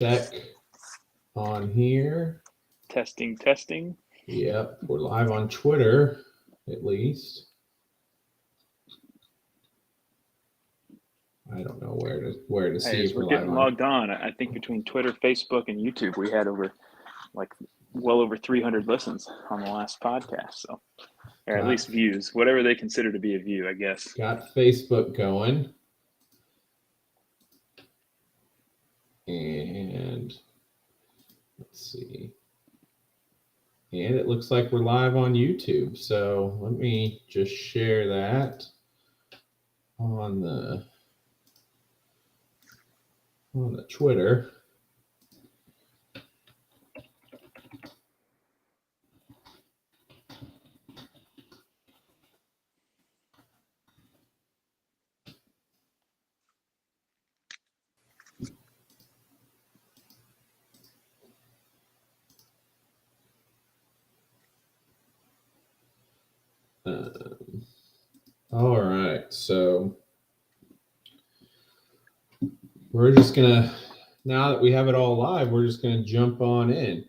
Check on here. Testing. Yep, we're live on Twitter, at least. I don't know where to see Hey, as if we're we're live getting on. logged on, I think between Twitter, Facebook, and YouTube, we had like well over 300 listens on the last podcast. So, or at Got least views, whatever they consider to be a view, I guess. got Facebook going, and let's see. And it looks like we're live on YouTube. So let me just share that on the Twitter. All right, so we're just gonna, now that we have it all live, we're just gonna jump on in.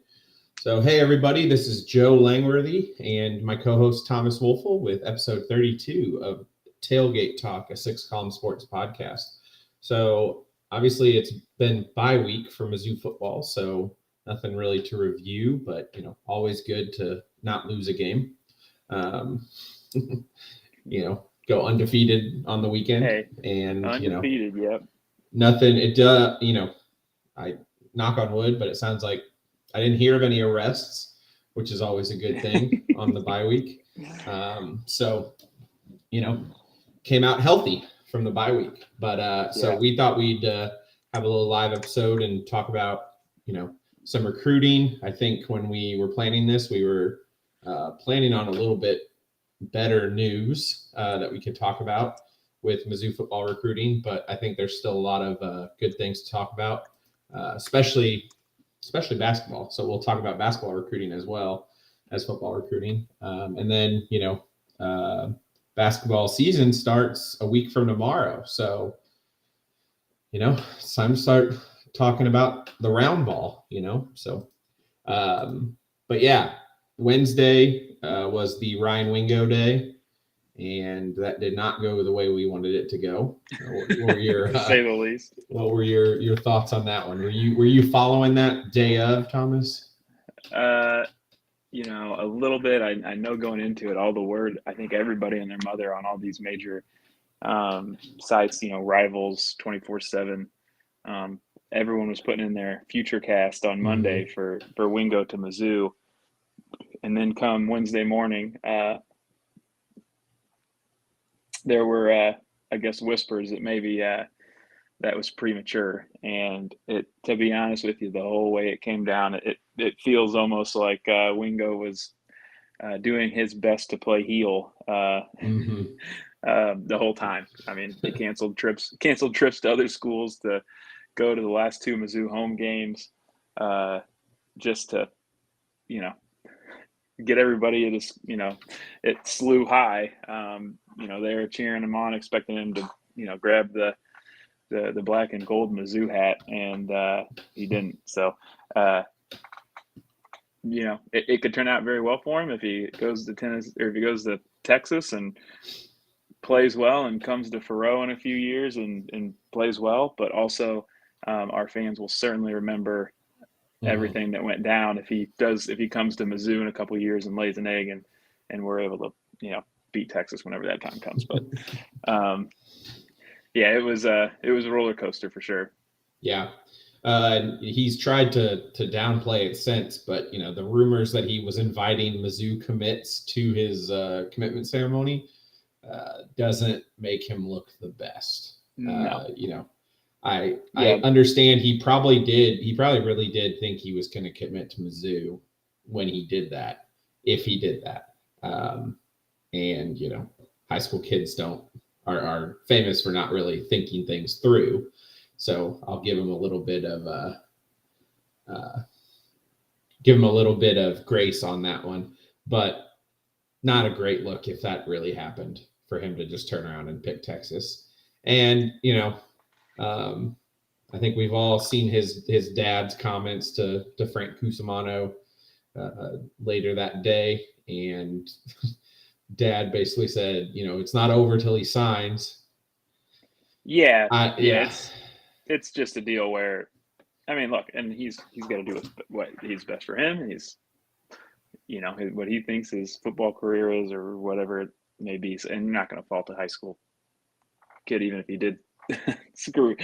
So, hey everybody, this is Joe Langworthy and my co-host Thomas Wolfel with episode 32 of Tailgate Talk, a six-column sports podcast. So, obviously, it's been bye week for Mizzou football, so nothing really to review, but always good to not lose a game. Um, go undefeated on the weekend, Hey, and undefeated. Yep. nothing. I knock on wood, but it sounds like I didn't hear of any arrests, which is always a good thing on the bye week. So, came out healthy from the bye week. But so Yeah. we thought we'd have a little live episode and talk about, some recruiting. I think when we were planning this, we were planning on a little bit better news that we could talk about with Mizzou football recruiting, but I think there's still a lot of good things to talk about, especially basketball. So we'll talk about basketball recruiting as well as football recruiting, and then basketball season starts a week from tomorrow. So it's time to start talking about the round ball. So but yeah, Wednesday was the Ryan Wingo day, and that did not go the way we wanted it to go. What were your To say the least. thoughts on that one? Were you following that day of, Thomas? Uh, a little bit. I know going into it, all the word. I think everybody and their mother on all these major sites. Rivals 24/7. Um, Everyone was putting in their future cast on Monday Mm-hmm. for Wingo to Mizzou, and then come Wednesday morning, there were I guess whispers that maybe that was premature. And to be honest with you, the whole way it came down, it feels almost like Wingo was doing his best to play heel Mm-hmm. the whole time. I mean, he canceled trips to other schools to go to the last two Mizzou home games, just to you know get everybody at this, it slew high. They were cheering him on, expecting him to, grab the black and gold Mizzou hat, and he didn't. So, it could turn out very well for him if he goes to tennis, or if he goes to Texas and plays well, and comes to Faroe in a few years and plays well. But also, our fans will certainly remember Mm-hmm. everything that went down if he comes to Mizzou in a couple of years and lays an egg, and we're able to beat Texas whenever that time comes. But yeah, it was a roller coaster for sure. Yeah. He's tried to downplay it since, but the rumors that he was inviting Mizzou commits to his commitment ceremony doesn't make him look the best. No. I Yeah. understand he probably did. He probably really did think he was going to commit to Mizzou when he did that, if he did that. And high school kids are famous for not really thinking things through. So I'll give him a little bit of grace on that one, but not a great look if that really happened for him to just turn around and pick Texas. And um, I think we've all seen his dad's comments to Frank Cusimano later that day, and Dad basically said, it's not over till he signs. Yeah. It's just a deal where, I mean, look, and he's got to do what he's best for him. He's, what he thinks his football career is or whatever it may be. And you're not going to fault a high school kid, even if he did screw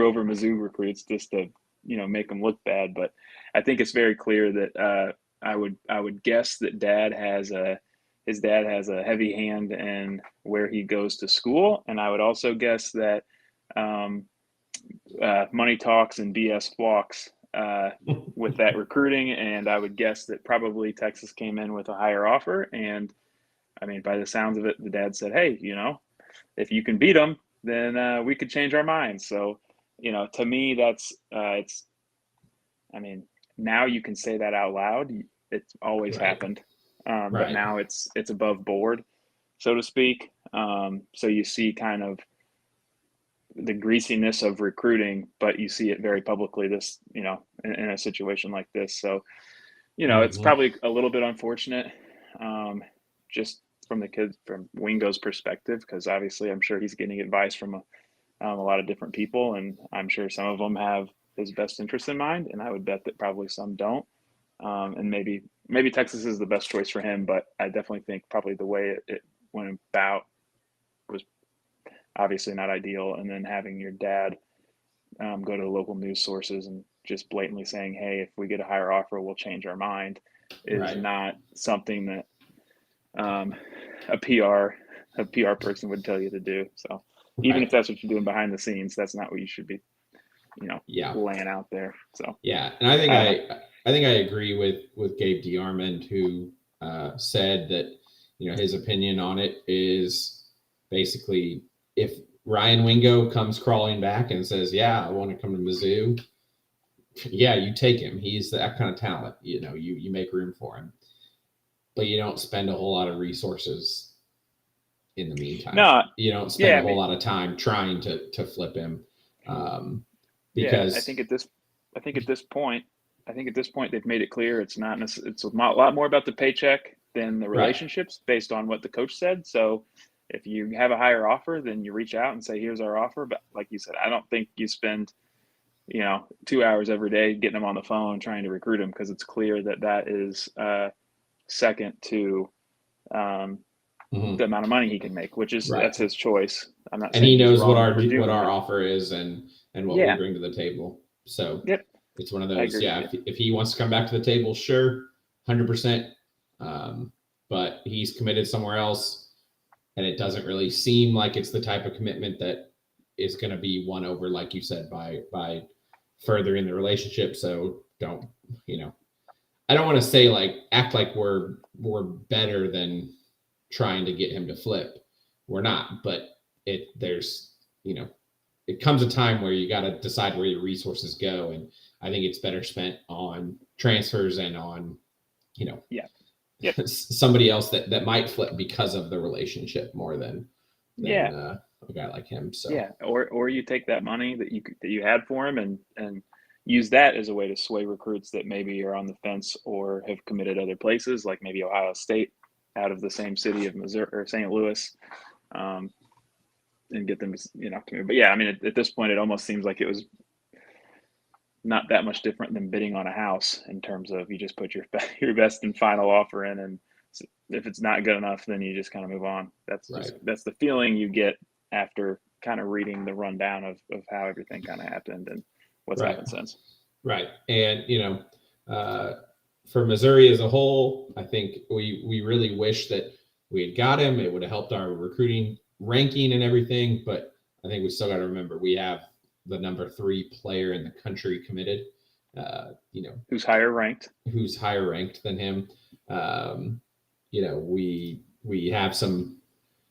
over Mizzou recruits just to, make them look bad. But I think it's very clear that I would guess that his dad has a heavy hand in where he goes to school. And I would also guess that money talks and BS walks with that recruiting. And I would guess that probably Texas came in with a higher offer. And I mean, by the sounds of it, the dad said, hey, if you can beat them, then we could change our minds. So, to me, that's it's, I mean, now you can say that out loud. It's always happened. But now it's above board, so to speak. So you see kind of the greasiness of recruiting, but you see it very publicly this, in a situation like this. So, it's probably a little bit unfortunate, just from Wingo's perspective, because obviously I'm sure he's getting advice from a lot of different people, and I'm sure some of them have his best interest in mind, and I would bet that probably some don't. And maybe Texas is the best choice for him, but I definitely think probably the way it went about was obviously not ideal. And then having your dad go to the local news sources and just blatantly saying, hey, if we get a higher offer, we'll change our mind, is not something that a PR person would tell you to do. So even if that's what you're doing behind the scenes, that's not what you should be, laying out there. So and I think I agree with Gabe DeArmond, who said that his opinion on it is basically, if Ryan Wingo comes crawling back and says, yeah, I want to come to Mizzou, yeah, you take him. He's that kind of talent. You make room for him, but you don't spend a whole lot of resources in the meantime. No, you don't spend a whole lot of time trying to flip him. Because I think at this point they've made it clear it's a lot more about the paycheck than the relationships, based on what the coach said. So if you have a higher offer, then you reach out and say, here's our offer. But like you said, I don't think you spend 2 hours every day getting them on the phone trying to recruit them, because it's clear that is second to the amount of money he can make, which is that's his choice. I'm not. And he knows what our offer is and what we bring to the table. So it's one of those. Yeah, if he wants to come back to the table, sure, 100%. But he's committed somewhere else, and it doesn't really seem like it's the type of commitment that is going to be won over, like you said, by furthering the relationship. So don't, I don't want to say act like we're better than trying to get him to flip. We're not, but it comes a time where you got to decide where your resources go. And I think it's better spent on transfers and on, somebody else that might flip because of the relationship more than a guy like him. So or you take that money that you had for him and use that as a way to sway recruits that maybe are on the fence or have committed other places, like maybe Ohio State, out of the same city of Missouri or St. Louis, and get them to But I mean, at this point, it almost seems like it was not that much different than bidding on a house, in terms of you just put your best and final offer in, and if it's not good enough, then you just kind of move on. That's the feeling you get after kind of reading the rundown of how everything kind of happened and what's happened since. Right. And, for Missouri as a whole, I think we really wish that we had got him. It would have helped our recruiting ranking and everything, but I think we still got to remember we have the number 3 player in the country committed, who's higher ranked than him. We have some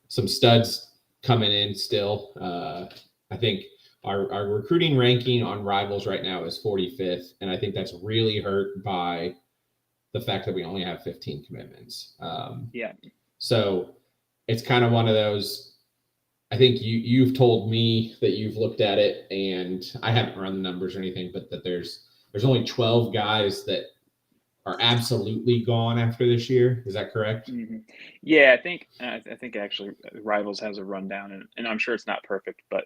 studs coming in still. I think our recruiting ranking on Rivals right now is 45th, and I think that's really hurt by the fact that we only have 15 commitments. So it's kind of one of those, I think you've told me that you've looked at it, and I haven't run the numbers or anything, but that there's only 12 guys that are absolutely gone after this year. Is that correct? Mm-hmm. Yeah, I think actually Rivals has a rundown, and I'm sure it's not perfect, but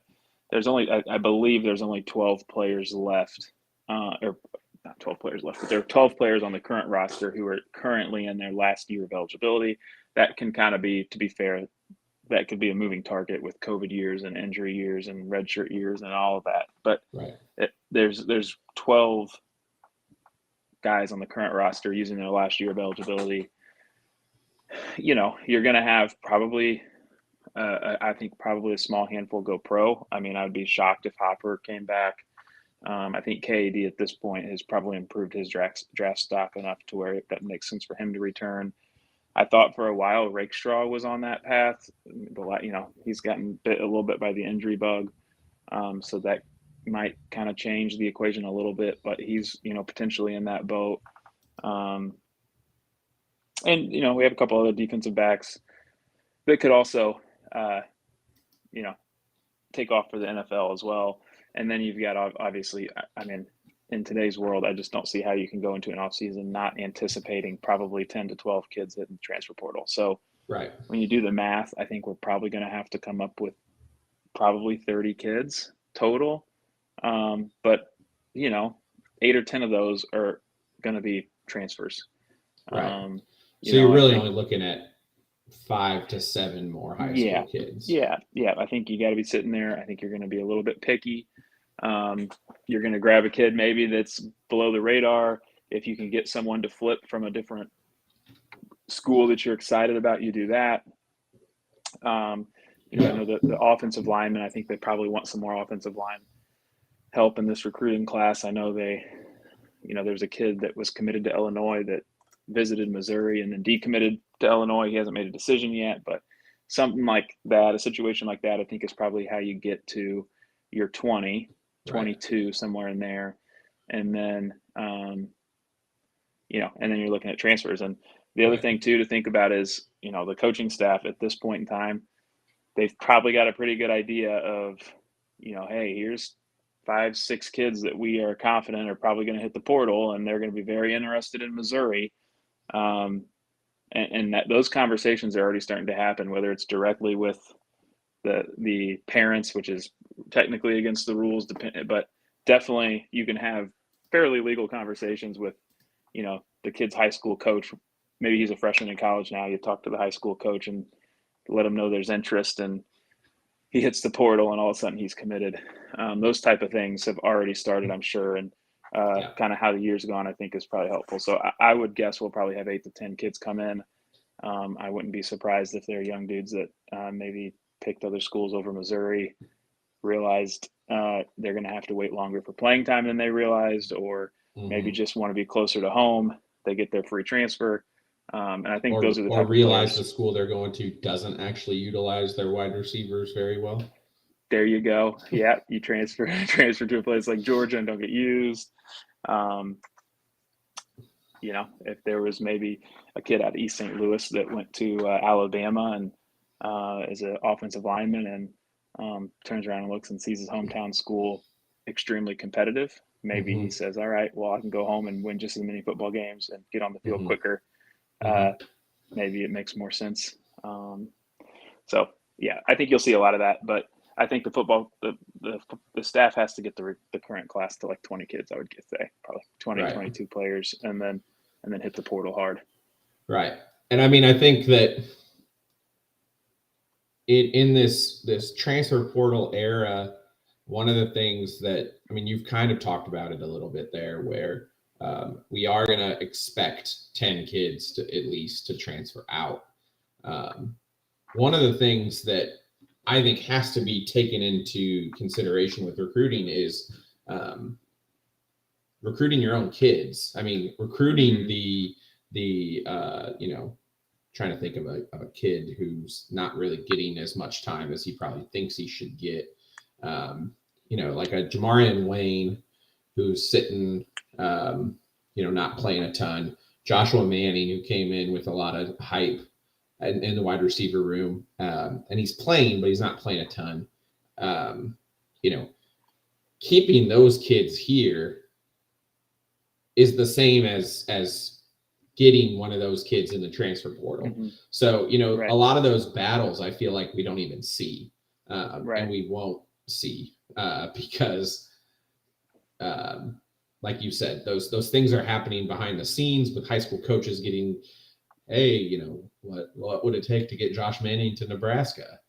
there's only I believe there's only 12 players left, or not 12 players left, but there are 12 players on the current roster who are currently in their last year of eligibility. That can kind of be, to be fair, that could be a moving target with COVID years and injury years and redshirt years and all of that. But Right. there's 12 guys on the current roster using their last year of eligibility. You're going to have probably, I think probably a small handful go pro. I mean, I would be shocked if Hopper came back. I think KAD at this point has probably improved his draft stock enough to where that makes sense for him to return. I thought for a while Rakestraw was on that path, but he's gotten bit a little bit by the injury bug, so that might kind of change the equation a little bit. But he's potentially in that boat, and we have a couple other defensive backs that could also, take off for the NFL as well. And then you've got obviously, I mean, in today's world, I just don't see how you can go into an offseason not anticipating probably 10 to 12 kids hitting the transfer portal. So right. When you do the math, I think we're probably going to have to come up with probably 30 kids total. But 8 or 10 of those are going to be transfers. Right. So you're really only looking at 5 to 7 more high school kids. Yeah. I think you got to be sitting there. I think you're going to be a little bit picky. You're going to grab a kid maybe that's below the radar. If you can get someone to flip from a different school that you're excited about, you do that. I know the offensive linemen, I think they probably want some more offensive line help in this recruiting class. I know there's a kid that was committed to Illinois that visited Missouri and then decommitted to Illinois. He hasn't made a decision yet, but something like that, a situation like that, I think is probably how you get to your 20, 22, right, somewhere in there. And then, and then you're looking at transfers. And the other thing too to think about is, the coaching staff at this point in time, they've probably got a pretty good idea of, hey, here's 5, 6 kids that we are confident are probably going to hit the portal, and they're going to be very interested in Missouri. And that those conversations are already starting to happen, whether it's directly with the parents, which is technically against the rules, but definitely you can have fairly legal conversations with, the kid's high school coach. Maybe he's a freshman in college now. You talk to the high school coach and let him know there's interest, and he hits the portal and all of a sudden he's committed. Those type of things have already started, I'm sure. And kind of how the year's gone, I think is probably helpful. So I would guess we'll probably have 8 to 10 kids come in. I wouldn't be surprised if they're young dudes that maybe picked other schools over Missouri, realized they're going to have to wait longer for playing time than they realized, or maybe just want to be closer to home. They get their free transfer. And I think those are the type of players. Or realize the school they're going to doesn't actually utilize their wide receivers very well. There you go. Yeah, you transfer to a place like Georgia and don't get used. If there was maybe a kid out of East St. Louis that went to Alabama and is an offensive lineman and turns around and looks and sees his hometown school extremely competitive, maybe he says, all right, well, I can go home and win just as many football games and get on the field quicker. Maybe it makes more sense. So, yeah, I think you'll see a lot of that. But I think the staff has to get the current class to like 20 kids, I would say, probably 20, 22 players, and then hit the portal hard. Right. And I mean, I think that in this transfer portal era, one of the things that, I mean, you've kind of talked about it a little bit there, where we are going to expect 10 kids to at least to transfer out. One of the things that I think has to be taken into consideration with recruiting is recruiting your own kids. I mean, recruiting the trying to think of a kid who's not really getting as much time as he probably thinks he should get. Like a Jamarian Wayne who's sitting, not playing a ton. Joshua Manning, who came in with a lot of hype in the wide receiver room, and he's playing, but he's not playing a ton. You know, keeping those kids here is the same as getting one of those kids in the transfer portal. Mm-hmm. So, you know, a lot of those battles, I feel like we don't even see, and we won't see because, like you said, those things are happening behind the scenes with high school coaches getting, hey, you know, what would it take to get Josh Manning to Nebraska?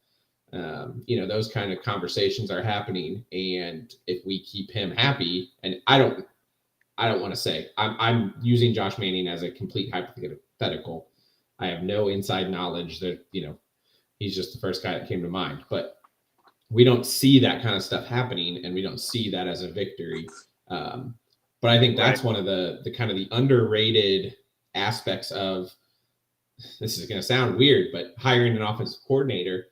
You know, those kind of conversations are happening, and if we keep him happy, and I don't want to say I'm using Josh Manning as a complete hypothetical. I have no inside knowledge that, you know, he's just the first guy that came to mind, but we don't see that kind of stuff happening, and we don't see that as a victory. But I think that's one of the kind of the underrated aspects of, this is going to sound weird, but hiring an offensive coordinator,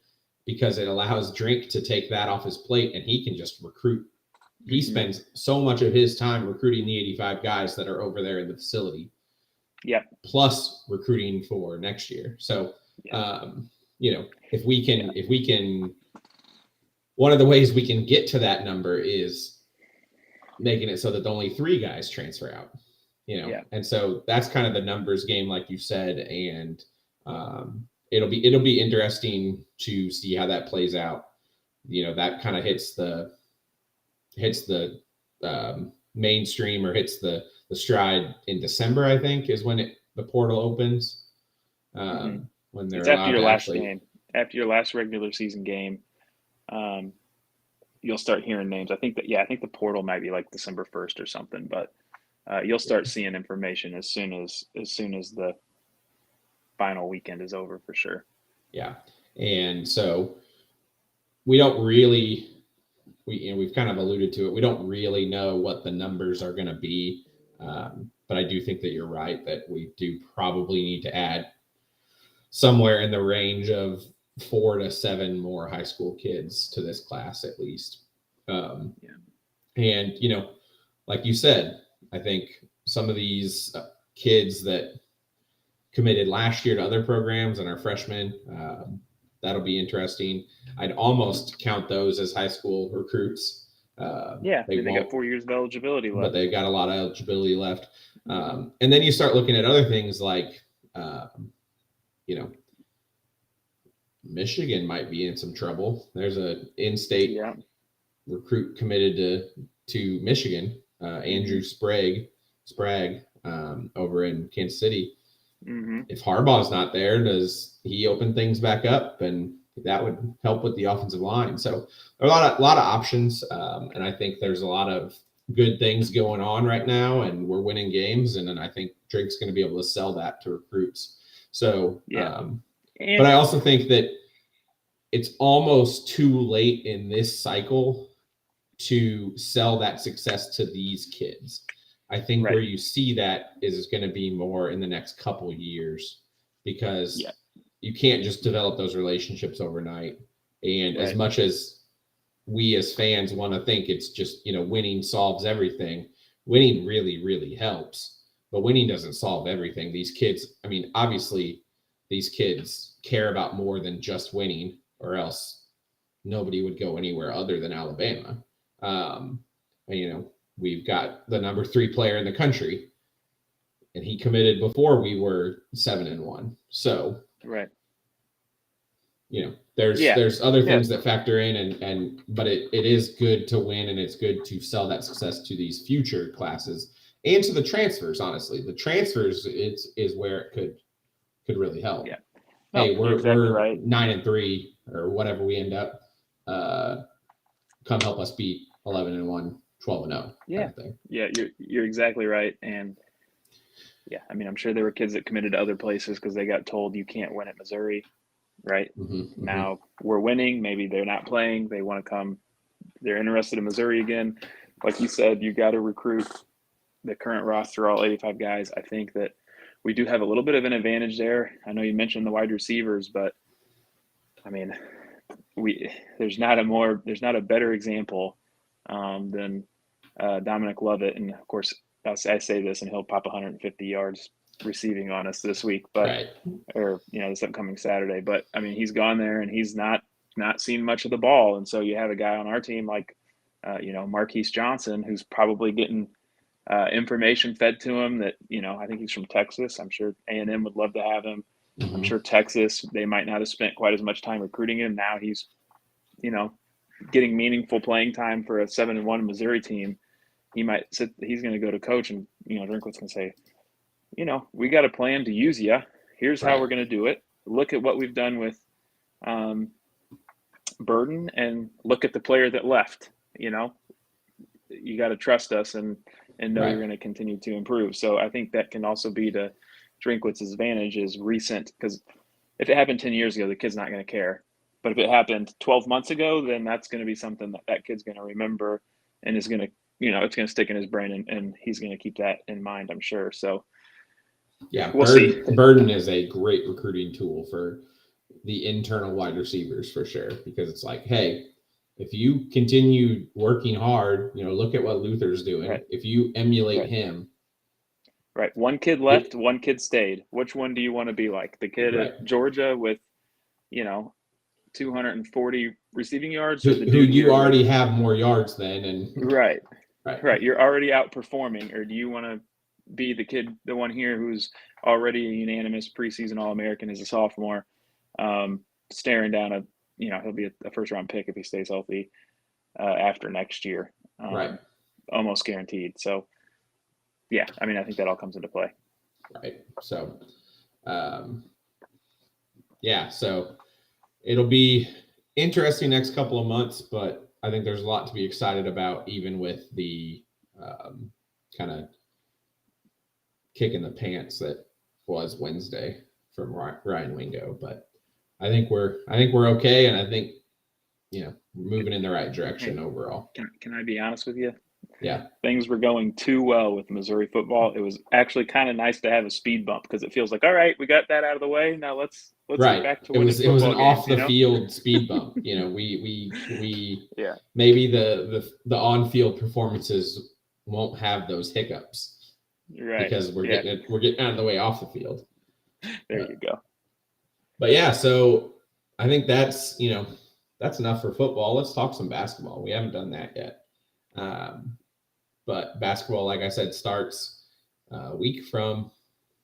because it allows Drink to take that off his plate and he can just recruit. He spends so much of his time recruiting the 85 guys that are over there in the facility. Yeah. Plus recruiting for next year. So, you know, if we can, one of the ways we can get to that number is making it so that only 3 guys transfer out, you know? And so that's kind of the numbers game, like you said. And, it'll be interesting to see how that plays out. You know, that kind of hits the mainstream, or hits the stride in December, I think, is when the portal opens. When they're it's after your last game, after your last regular season game, you'll start hearing names. I think the portal might be like December 1st or something, but you'll start seeing information as soon as the final weekend is over, for sure. Yeah. And so we don't really, we've kind of alluded to it. We don't really know what the numbers are going to be. But I do think that you're right, that we do probably need to add somewhere in the range of 4 to 7 more high school kids to this class, at least. And, you know, like you said, I think some of these kids that committed last year to other programs and are freshmen, that'll be interesting. I'd almost count those as high school recruits. They got 4 years of eligibility left. But they've got a lot of eligibility left. And then you start looking at other things like, you know, Michigan might be in some trouble. There's an in-state recruit committed to Michigan, Andrew Sprague, over in Kansas City. If Harbaugh's not there, does he open things back up? And that would help with the offensive line. So there are a lot of options. And I think there's a lot of good things going on right now, and we're winning games. And then I think Drake's going to be able to sell that to recruits. So, but I also think that it's almost too late in this cycle to sell that success to these kids. I think where you see that is going to be more in the next couple years, because you can't just develop those relationships overnight. And as much as we as fans want to think it's just, you know, winning solves everything, winning really, really helps, but winning doesn't solve everything. These kids, I mean, obviously these kids care about more than just winning, or else nobody would go anywhere other than Alabama. And, you know, we've got the number 3 player in the country, and he committed before we were 7-1. So, you know, there's other things that factor in, but it is good to win, and it's good to sell that success to these future classes and to the transfers. Honestly, the transfers is where it could really help. Hey, we're 9-3 or whatever we end up. Come help us beat 11-1. 12-0. Kind of thing. You're exactly right. And I mean, I'm sure there were kids that committed to other places because they got told you can't win at Missouri, right? Now we're winning. Maybe they're not playing. They want to come. They're interested in Missouri again. Like you said, you got to recruit the current roster, all 85 guys. I think that we do have a little bit of an advantage there. I know you mentioned the wide receivers, but I mean, there's not a better example than Dominic Lovett. And of course, I say this and he'll pop 150 yards receiving on us this week, but Right. or this upcoming Saturday. But I mean, he's gone there and he's not seen much of the ball, and so you have a guy on our team like Marquise Johnson, who's probably getting information fed to him that I think he's from Texas. I'm sure A&M would love to have him. Mm-hmm. I'm sure Texas, they might not have spent quite as much time recruiting him. Now he's getting meaningful playing time for a 7-1 Missouri team. He's going to go to coach, and Drinkwitz's going to say, we got a plan to use you. Here's how we're going to do it. Look at what we've done with Burden, and look at the player that left. You got to trust us and know you're going to continue to improve. So I think that can also be to Drinkwitz's advantage is recent, because if it happened 10 years ago, the kid's not going to care. But if it happened 12 months ago, then that's going to be something that kid's going to remember and is going to, it's going to stick in his brain, and he's going to keep that in mind, I'm sure. So yeah, we'll see. Burden is a great recruiting tool for the internal wide receivers for sure, because it's like, hey, if you continue working hard, look at what Luther's doing. Right. If you emulate him. Right. One kid left, one kid stayed. Which one do you want to be like? The kid at Georgia with, 240 receiving yards? Who you already have more yards than. And Right. You're already outperforming. Or do you want to be the one here who's already a unanimous preseason All-American as a sophomore, staring down he'll be a first-round pick if he stays healthy after next year. Almost guaranteed. So, yeah, I mean, I think that all comes into play. Right. So, so it'll be interesting next couple of months, but I think there's a lot to be excited about, even with the kind of kick in the pants that was Wednesday from Ryan Wingo. But I think we're okay, and I think we're moving in the right direction overall. Can I be honest with you? Yeah. Things were going too well with Missouri football. It was actually kind of nice to have a speed bump, because it feels like, all right, we got that out of the way. Now let's get back to winning football games. It was an off the field speed bump. We maybe the on field performances won't have those hiccups, right? Because we're getting out of the way off the field. There you go. But yeah, so I think that's enough for football. Let's talk some basketball. We haven't done that yet. But basketball, like I said, starts a week from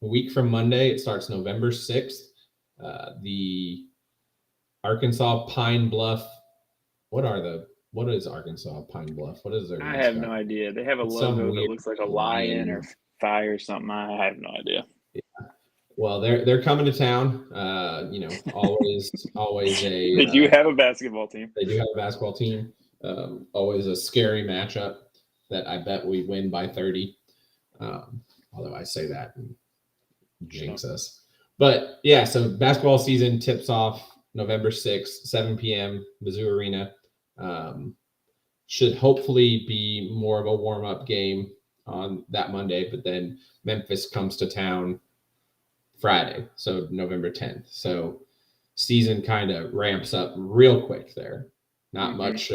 Monday. It starts November 6th. The Arkansas Pine Bluff. What is Arkansas Pine Bluff? What is their mascot? I have no idea. They have a logo that looks like a lion or fire or something. I have no idea. Yeah. Well, they're coming to town. Always a. They do have a basketball team. They do have a basketball team. Always a scary matchup that I bet we win by 30. Although I say that and jinx us. But yeah, so basketball season tips off November 6th, 7 p.m., Mizzou Arena. Should hopefully be more of a warm-up game on that Monday, but then Memphis comes to town Friday, so November 10th. So season kind of ramps up real quick there. Not much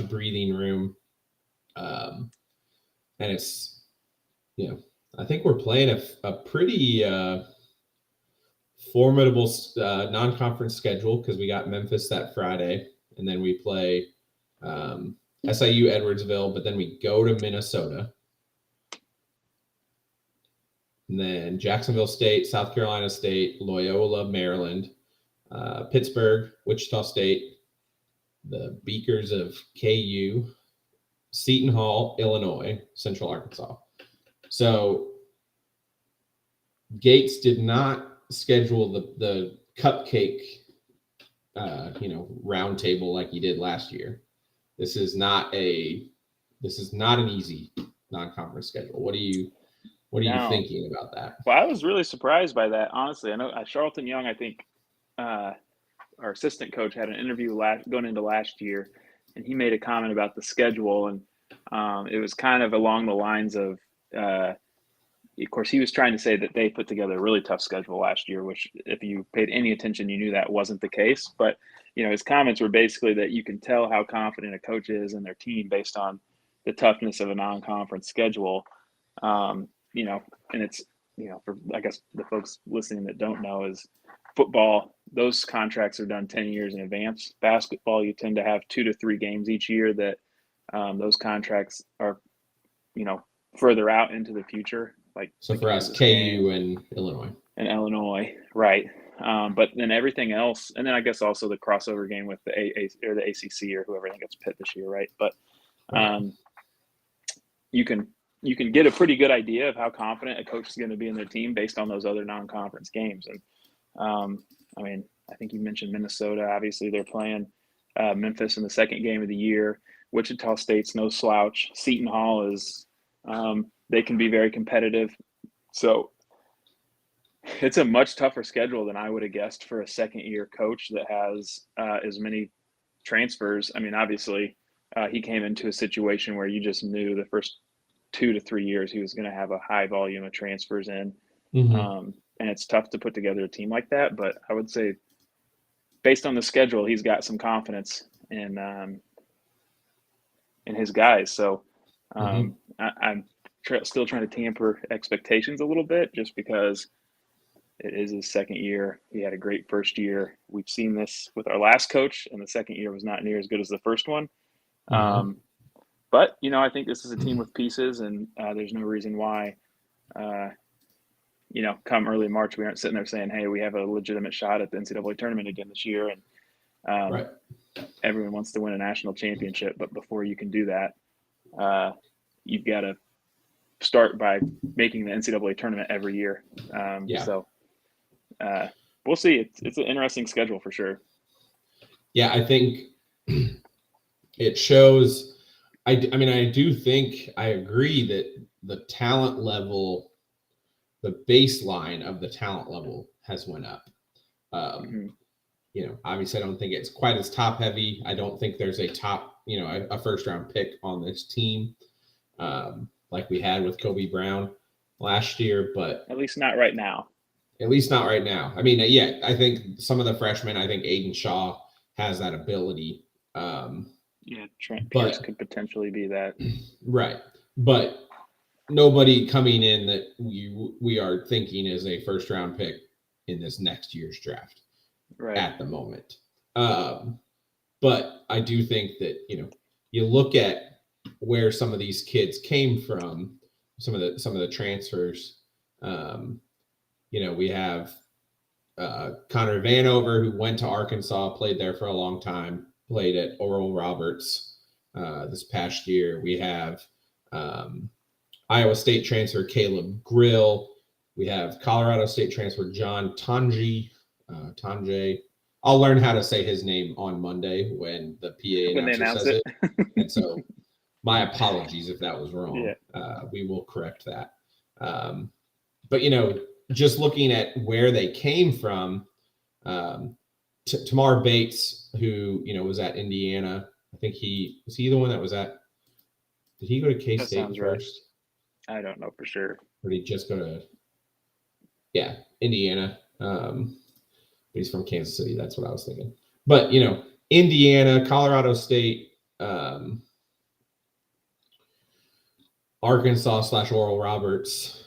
breathing room. And it's, I think we're playing a pretty formidable non-conference schedule, because we got Memphis that Friday, and then we play SIU Edwardsville, but then we go to Minnesota. And then Jacksonville State, South Carolina State, Loyola, Maryland, Pittsburgh, Wichita State, the Beakers of KU, Seton Hall, Illinois, Central Arkansas. So Gates did not schedule the cupcake, round table like he did last year. This is not an easy non-conference schedule. What are you thinking about that? Well, I was really surprised by that, honestly. I know Charlton Young, I think, our assistant coach, had an interview going into last year, and he made a comment about the schedule, and it was kind of along the lines of course, he was trying to say that they put together a really tough schedule last year, which, if you paid any attention, you knew that wasn't the case. But his comments were basically that you can tell how confident a coach is in their team based on the toughness of a non-conference schedule. And for, I guess, the folks listening that don't know, is football, those contracts are done 10 years in advance. Basketball, you tend to have 2 to 3 games each year that those contracts are, further out into the future. So for us, KU and Illinois. And Illinois, right. But then everything else, and then I guess also the crossover game with the or the ACC or whoever, I think it's Pitt this year, right? But you can get a pretty good idea of how confident a coach is going to be in their team based on those other non-conference games. And I think you mentioned Minnesota. Obviously, they're playing Memphis in the second game of the year. Wichita State's no slouch. Seton Hall is they can be very competitive. So it's a much tougher schedule than I would have guessed for a second-year coach that has as many transfers. I mean, obviously, he came into a situation where you just knew the first 2 to 3 years he was going to have a high volume of transfers in. Mm-hmm. And it's tough to put together a team like that. But I would say, based on the schedule, he's got some confidence in his guys. So I'm still trying to tamper expectations a little bit, just because it is his second year. He had a great first year. We've seen this with our last coach, and the second year was not near as good as the first one. Mm-hmm. But, I think this is a team with pieces, and there's no reason why, come early March, we aren't sitting there saying, hey, we have a legitimate shot at the NCAA tournament again this year. And right. Everyone wants to win a national championship. But before you can do that, you've got to start by making the NCAA tournament every year. So we'll see. It's an interesting schedule for sure. Yeah, I think it shows. I do think I agree that the talent level, the baseline of the talent level has went up. Obviously I don't think it's quite as top heavy. I don't think there's a top, a first round pick on this team like we had with Kobe Brown last year, but at least not right now. I mean, I think some of the freshmen, I think Aiden Shaw has that ability. Trent Pierce could potentially be that. Right. But nobody coming in that we are thinking is a first round pick in this next year's draft at the moment. But I do think that, you look at where some of these kids came from, some of the transfers. We have Connor Vanover, who went to Arkansas, played there for a long time, played at Oral Roberts this past year. We have Iowa State transfer Caleb Grill. We have Colorado State transfer John Tanji. I'll learn how to say his name on Monday when the PA announcer says it. And so my apologies if that was wrong. Yeah. We will correct that. But, just looking at where they came from, Tamar Bates, who, was at Indiana. I think was he the one that was at, did he go to K-State first? Right. I don't know for sure. Or did he just go to, Indiana? He's from Kansas City. That's what I was thinking. But, Indiana, Colorado State, Arkansas / Oral Roberts.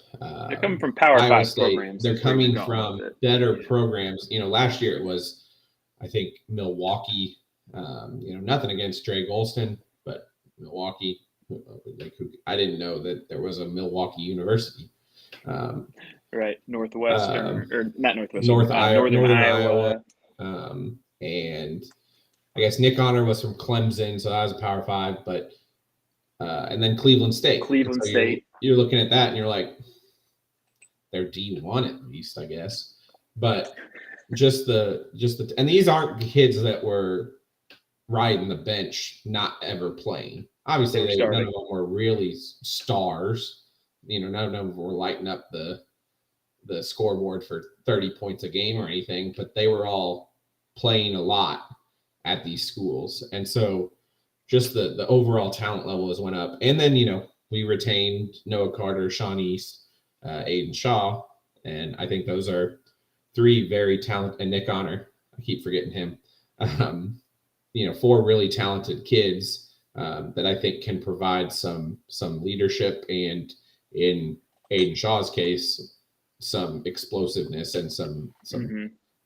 They're coming from Power Iowa 5 State. programs. They're coming from better programs. Last year it was, I think, Milwaukee. Nothing against Dre Golston, but Milwaukee. I didn't know that there was a Milwaukee University. Right, Northwestern or not Northwestern, Northern Iowa. And I guess Nick Honor was from Clemson, so that was a Power 5. But and then Cleveland State. You're looking at that and you're like, they're D1 at least, I guess. But just the and these aren't kids that were riding the bench, not ever playing. Obviously, none of them were really stars. None of them were lighting up the scoreboard for 30 points a game or anything, but they were all playing a lot at these schools. And so just the overall talent level has went up. And then, we retained Noah Carter, Sean East, Aiden Shaw. And I think those are 3 very talented, and Nick Honor, I keep forgetting him. 4 really talented kids that I think can provide some leadership, and in Aiden Shaw's case, some explosiveness and some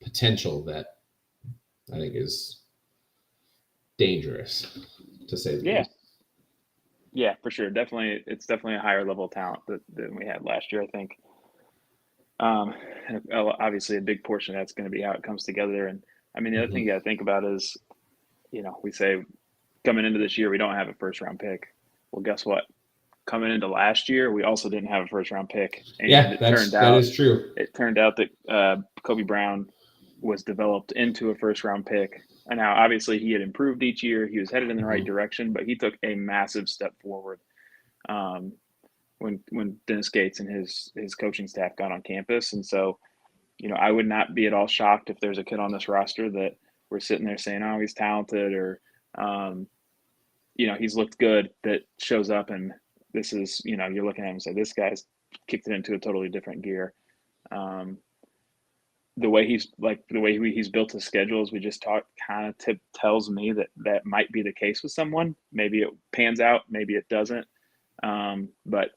potential that I think is dangerous, to say the least. Yeah, for sure. Definitely, it's definitely a higher level of talent than we had last year, I think. And obviously, a big portion of that's going to be how it comes together. And I mean, the other thing you got to think about is, we say coming into this year we don't have a first round pick. Well, guess what? Coming into last year, we also didn't have a first round pick, and that is true. It turned out that Kobe Brown was developed into a first round pick. And now, obviously, he had improved each year. He was headed in the right direction, but he took a massive step forward when Dennis Gates and his coaching staff got on campus. And so, I would not be at all shocked if there's a kid on this roster that we're sitting there saying, oh, he's talented, or he's looked good, that shows up and this is, you're looking at him and say, this guy's kicked it into a totally different gear. The way he's built his schedule, as we just talked, kind of tells me that might be the case with someone. Maybe it pans out, maybe it doesn't. But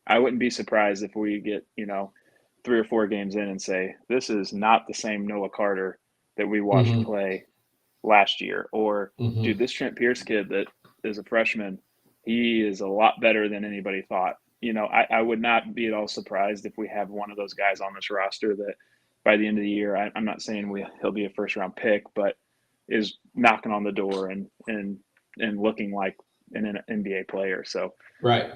I wouldn't be surprised if we get, 3 or 4 games in and say, this is not the same Noah Carter that we watched play last year. Or, dude, this Trent Pierce kid that is a freshman, he is a lot better than anybody thought. I would not be at all surprised if we have one of those guys on this roster that by the end of the year, I'm not saying he'll be a first round pick, but is knocking on the door and looking like an NBA player. So right.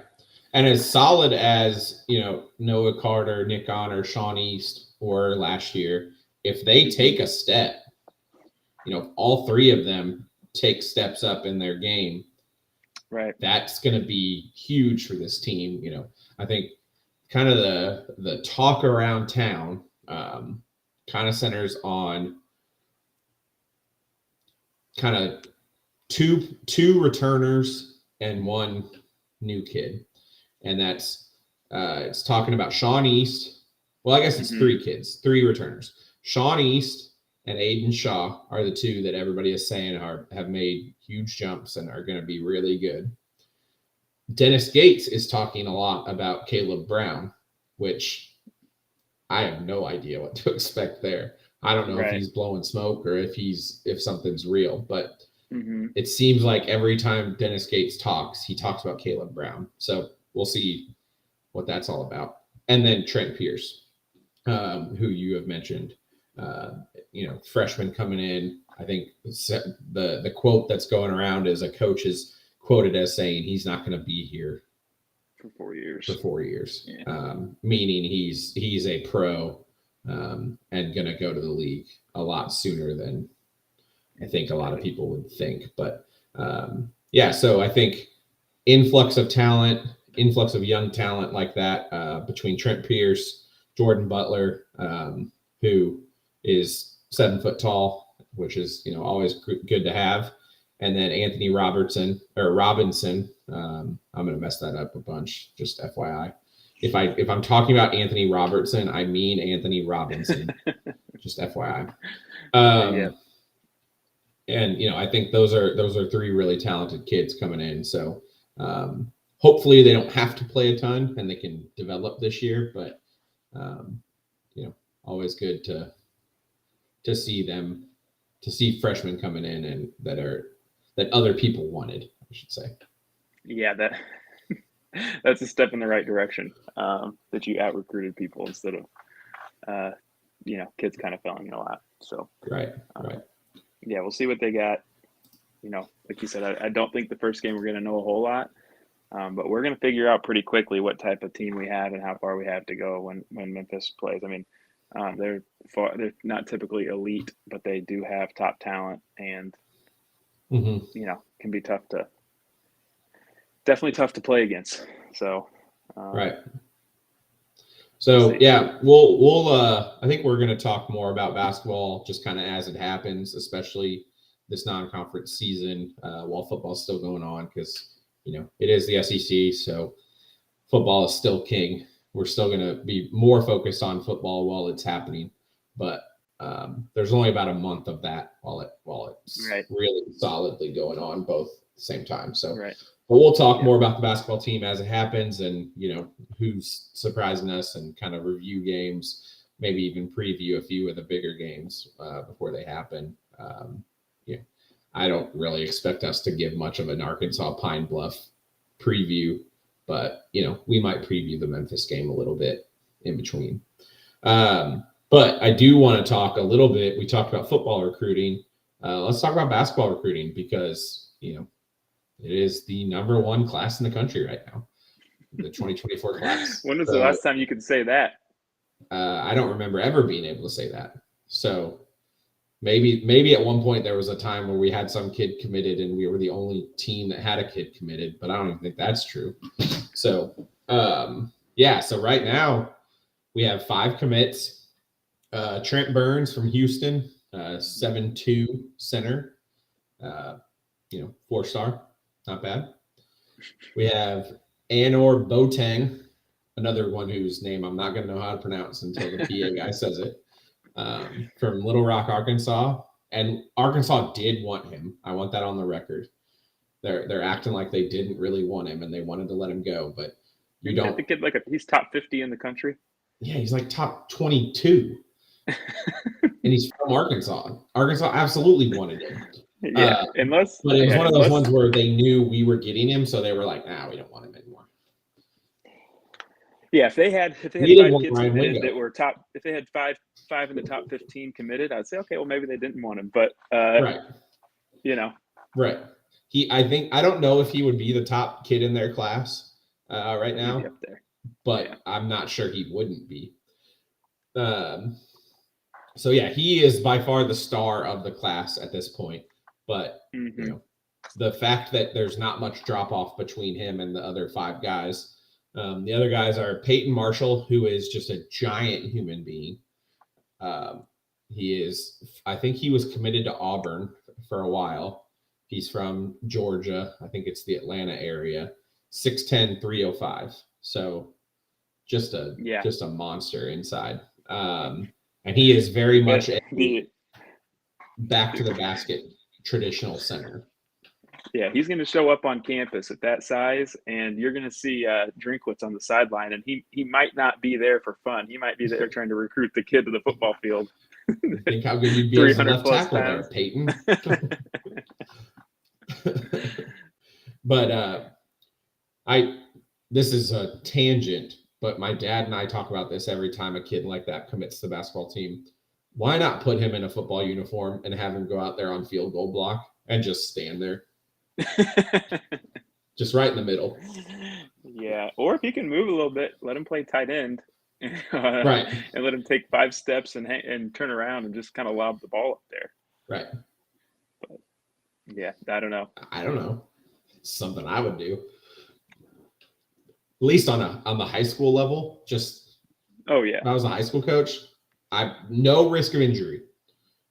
And as solid as, Noah Carter, Nick Honor, Sean East were last year, if they take a step, all 3 of them take steps up in their game, right, that's going to be huge for this team. I think kind of the talk around town kind of centers on kind of two returners and 1 new kid. And that's it's talking about Sean East. Well, I guess it's 3 kids, 3 returners. Sean East and Aiden Shaw are the 2 that everybody is saying have made huge jumps and are going to be really good. Dennis Gates is talking a lot about Caleb Brown, which I have no idea what to expect there. I don't know if he's blowing smoke or if something's real, but it seems like every time Dennis Gates talks, he talks about Caleb Brown. So we'll see what that's all about. And then Trent Pierce, who you have mentioned, freshman coming in. I think the quote that's going around is a coach is quoted as saying he's not going to be here for 4 years. Yeah. Meaning he's a pro and going to go to the league a lot sooner than I think a lot of people would think. But so I think influx of young talent like that between Trent Pierce, Jordan Butler, who is 7 foot tall, which is always good to have, and then Anthony Robinson. I'm going to mess that up a bunch, just FYI. If I'm talking about Anthony Robertson, I mean Anthony Robinson, just FYI. And I think those are 3 really talented kids coming in. So hopefully they don't have to play a ton and they can develop this year. But always good to see freshmen coming in and that other people wanted, I should say. Yeah, that's a step in the right direction. That you out recruited people instead of kids kind of fell in your lap. So right. Yeah, we'll see what they got. Like you said, I don't think the first game we're going to know a whole lot, but we're going to figure out pretty quickly what type of team we have and how far we have to go when Memphis plays. I mean, they're not typically elite, but they do have top talent, and can be definitely tough to play against. So right. So we'll I think we're going to talk more about basketball just kind of as it happens, especially this non-conference season while football's still going on, because it is the SEC, so football is still king. We're still going to be more focused on football while it's happening, but there's only about a month of that while it's really solidly going on both at the same time. So But we'll talk more about the basketball team as it happens, and who's surprising us, and kind of review games, maybe even preview a few of the bigger games before they happen. I don't really expect us to give much of an Arkansas Pine Bluff preview, but we might preview the Memphis game a little bit in between. But I do want to talk a little bit. We talked about football recruiting. Let's talk about basketball recruiting, because it is the number one class in the country right now, the 2024 class. When was the last time you could say that? I don't remember ever being able to say that. So maybe at one point there was a time where we had some kid committed and we were the only team that had a kid committed, but I don't even think that's true. So so right now we have 5 commits. Trent Burns from Houston, 7'2" center, 4-star, not bad. We have Anor Boateng, another one whose name I'm not going to know how to pronounce until the PA guy says it. From Little Rock, Arkansas, and Arkansas did want him. I want that on the record. They're acting like they didn't really want him and they wanted to let him go, but you don't. The kid, he's top 50 in the country. Yeah, he's like top 22, and he's from Arkansas. Arkansas absolutely wanted him. Yeah, but it was one of those ones where they knew we were getting him, so they were like, "Nah, we don't want him anymore." Yeah, if they had 5 kids committed that were top, if they had five in the top 15 committed, I'd say, okay, well, maybe they didn't want him, but right. Right. I don't know if he would be the top kid in their class right now. He'd be up there. But I'm not sure he wouldn't be. So yeah, he is by far the star of the class at this point. But the fact that there's not much drop off between him and the other 5 guys. The other guys are Peyton Marshall, who is just a giant human being. I think he was committed to Auburn for a while. He's from Georgia. I think it's the Atlanta area. 6'10", 305. So just a monster inside. And he is very much a back to the basket traditional center. Yeah, he's going to show up on campus at that size, and you're going to see Drinkwitz on the sideline, and he might not be there for fun. He might be there trying to recruit the kid to the football field. Think how good you'd be as a left tackle there, Peyton. But this is a tangent, but my dad and I talk about this every time a kid like that commits to the basketball team. Why not put him in a football uniform and have him go out there on field goal block and just stand there? Just right in the middle. Yeah, or if he can move a little bit, let him play tight end, right, and let him take 5 steps and turn around and just kind of lob the ball up there. Right. But yeah, I don't know. It's something I would do, at least on the high school level. Just if I was a high school coach, no risk of injury.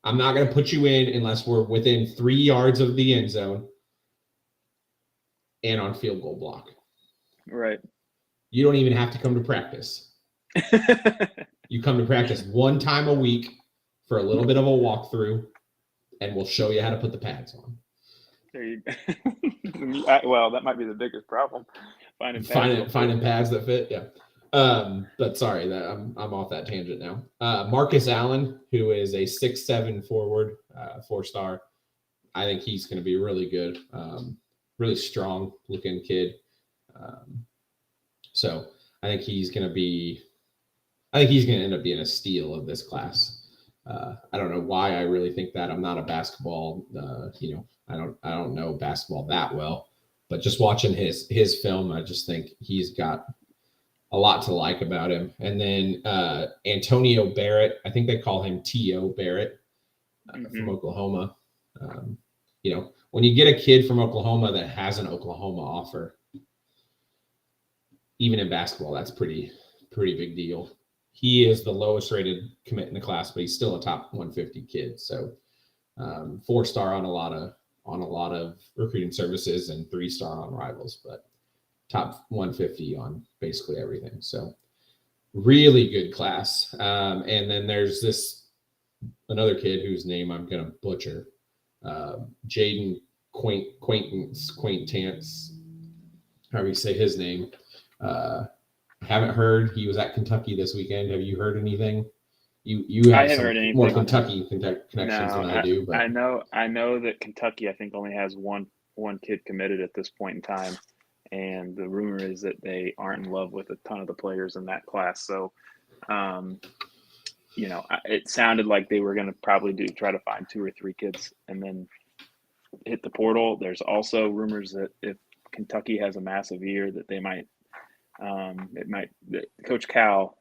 I'm not going to put you in unless we're within 3 yards of the end zone and on field goal block. Right. You don't even have to come to practice. You come to practice 1 time a week for a little bit of a walkthrough, and we'll show you how to put the pads on. There you go. Well, that might be the biggest problem. Finding pads that fit. Yeah. But sorry that I'm off that tangent now. Marcus Allen, who is a 6'7" forward, 4-star. I think he's going to be really good. Really strong looking kid. So I think he's going to end up being a steal of this class. I don't know why I really think that. I'm not a basketball, I don't know basketball that well, but just watching his film, I just think he's got a lot to like about him. And then Antonio Barrett, I think they call him T.O. Barrett from Oklahoma. When you get a kid from Oklahoma that has an Oklahoma offer, even in basketball, that's pretty big deal. He is the lowest rated commit in the class, but he's still a top 150 kid. So 4-star on a lot of recruiting services and 3-star on Rivals, but top 150 on basically everything. So really good class. And then there's another kid whose name I'm going to butcher. Jaden Quaintance. however you say his name. Haven't heard. He was at Kentucky this weekend. Have you heard anything? You I have haven't some heard anything. more Kentucky connections No, than I do, but I know that Kentucky I think only has one kid committed at this point in time, and the rumor is that they aren't in love with a ton of the players in that class. So, it sounded like they were going to probably try to find 2 or 3 kids and then hit the portal. There's also rumors that if Kentucky has a massive year, that they might, that Coach Cal,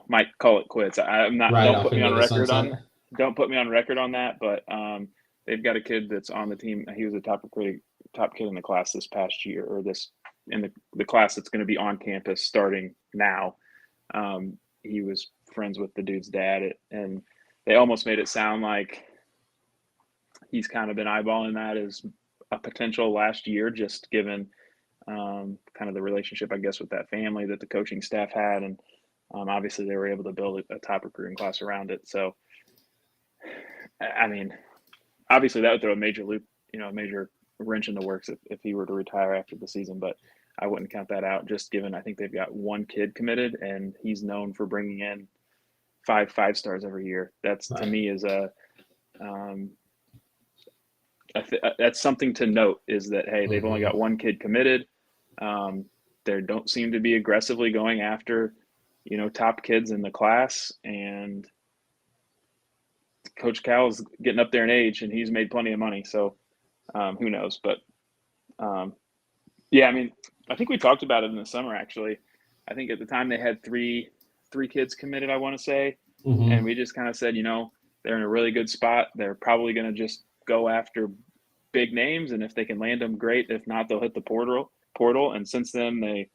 might call it quits. I'm not. right Don't off put me into on the record sunset. Don't put me on record on that. But they've got a kid that's on the team. He was a top kid in the class this past year, or in the class that's going to be on campus starting now. He was friends with the dude's dad, and they almost made it sound like he's kind of been eyeballing that as a potential last year, just given kind of the relationship, I guess, with that family that the coaching staff had, and obviously they were able to build a top recruiting class around it. So, I mean, obviously that would throw a major wrench in the works if he were to retire after the season, but I wouldn't count that out, just given I think they've got 1 kid committed, and he's known for bringing in 5 stars every year. That's right. To me is that's something to note, is that, hey, they've only got 1 kid committed. They don't seem to be aggressively going after, top kids in the class, and Coach Cal's getting up there in age, and he's made plenty of money. So who knows? But yeah, I mean, I think we talked about it in the summer, actually. I think at the time they had three kids committed, I want to say. Mm-hmm. And we just kind of said, they're in a really good spot. They're probably going to just go after big names, and if they can land them, great. If not, they'll hit the portal. And since then, they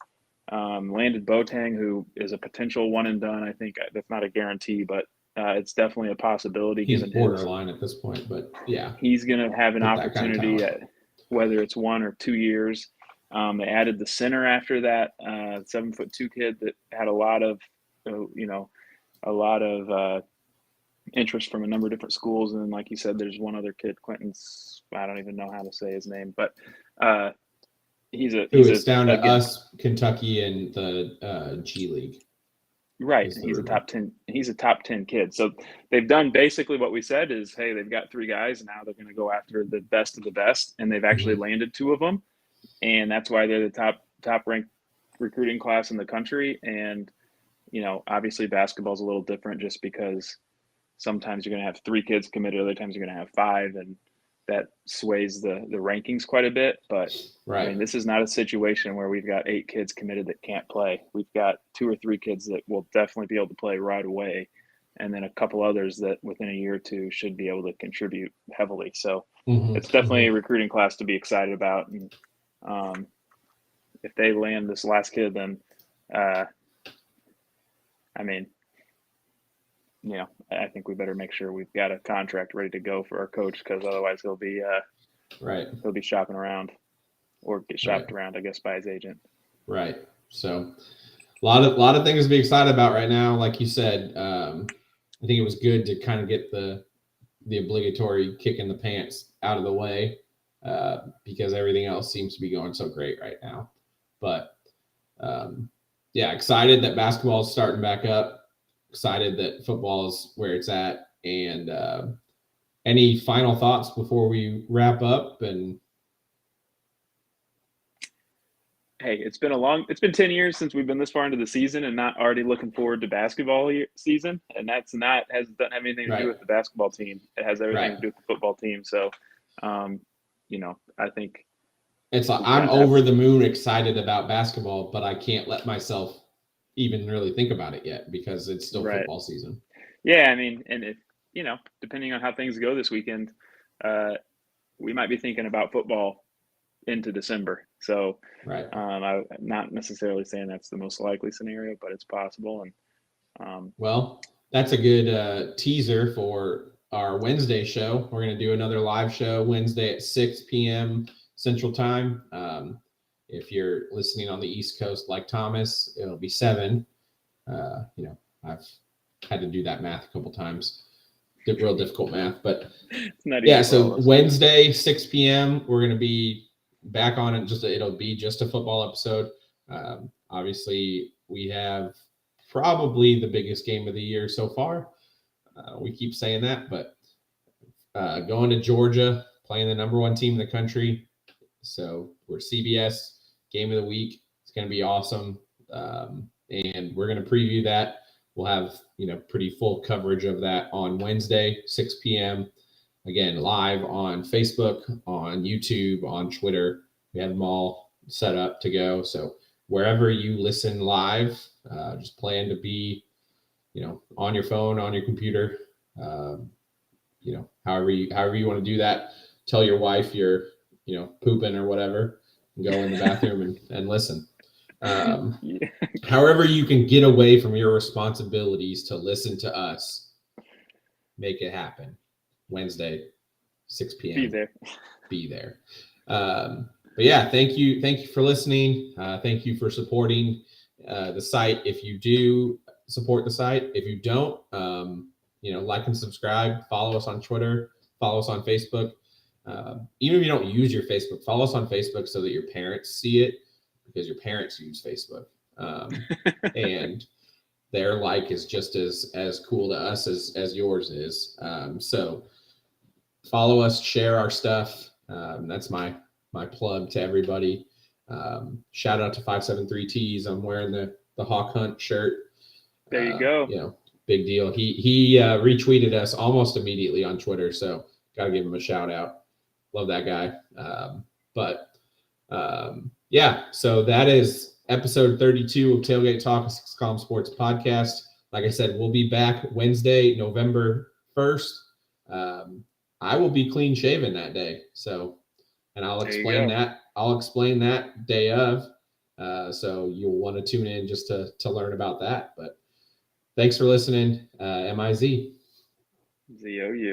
landed Boateng, who is a potential one and done. I think that's not a guarantee, but it's definitely a possibility. He's borderline at this point, but yeah, he's going to have an opportunity at whether it's 1 or 2 years. They added the center after that, 7'2" kid that had a lot of interest from a number of different schools. And then, like you said, there's one other kid, Quentin's, I don't even know how to say his name, but it's down to us, Kentucky, and the G League. Right. He's a top 10 kid. So they've done basically what we said is, hey, they've got 3 guys, and now they're going to go after the best of the best. And they've actually landed 2 of them. And that's why they're the top ranked recruiting class in the country. And, obviously basketball is a little different, just because sometimes you're going to have 3 kids committed, other times you're going to have 5, and that sways the rankings quite a bit. But right. I mean, this is not a situation where we've got 8 kids committed that can't play. We've got 2 or 3 kids that will definitely be able to play right away, and then a couple others that within a year or 2 should be able to contribute heavily. So it's definitely a recruiting class to be excited about. And if they land this last kid, then I think we better make sure we've got a contract ready to go for our coach, because otherwise he'll be he'll be shopping around, or get shopped around, I guess, by his agent. Right. So a lot of things to be excited about right now. Like you said, I think it was good to kind of get the obligatory kick in the pants out of the way, because everything else seems to be going so great right now. But excited that basketball is starting back up. Excited that football is where it's at. And any final thoughts before we wrap up? And hey, it's been 10 years since we've been this far into the season and not already looking forward to basketball season. And doesn't have anything to do with the basketball team. It has everything to do with the football team. So, I think it's like I'm over the moon excited about basketball, but I can't let myself even really think about it yet, because it's still football season. Yeah. I mean, and if, depending on how things go this weekend, we might be thinking about football into December. So I'm not necessarily saying that's the most likely scenario, but it's possible. And well, that's a good teaser for our Wednesday show. We're going to do another live show Wednesday at 6 p.m. Central Time. If you're listening on the East Coast like Thomas, it'll be 7. I've had to do that math a couple times. Real difficult math, but it's not so Wednesday, 6 p.m. We're going to be back on it. It'll be just a football episode. Obviously, we have probably the biggest game of the year so far. We keep saying that, but going to Georgia, playing the number 1 team in the country. So we're CBS game of the week. It's going to be awesome. And we're going to preview that. We'll have, pretty full coverage of that on Wednesday, 6 p.m. Again, live on Facebook, on YouTube, on Twitter. We have them all set up to go. So wherever you listen live, just plan to be, on your phone, on your computer, however you want to do that. Tell your wife you're, pooping or whatever, and go in the bathroom and listen. Yeah. However you can get away from your responsibilities to listen to us, make it happen. Wednesday, 6 p.m. Be there. But yeah, thank you for listening. Thank you for supporting the site. If you do support the site, if you don't, like and subscribe. Follow us on Twitter. Follow us on Facebook. Even if you don't use your Facebook, follow us on Facebook so that your parents see it, because your parents use Facebook, and their like is just as cool to us as yours is. So follow us, share our stuff. That's my plug to everybody. Shout out to 573 Tees. I'm wearing the Hawk Hunt shirt. There you go. Big deal. He retweeted us almost immediately on Twitter, so gotta give him a shout out. Love that guy. Yeah, so that is episode 32 of Tailgate Talk, a 6 Column Sports podcast. Like I said, we'll be back Wednesday, November 1st. I will be clean shaven that day. So, and I'll explain that. I'll explain that day of. So you'll want to tune in just to learn about that. But thanks for listening. MIZ. ZOU.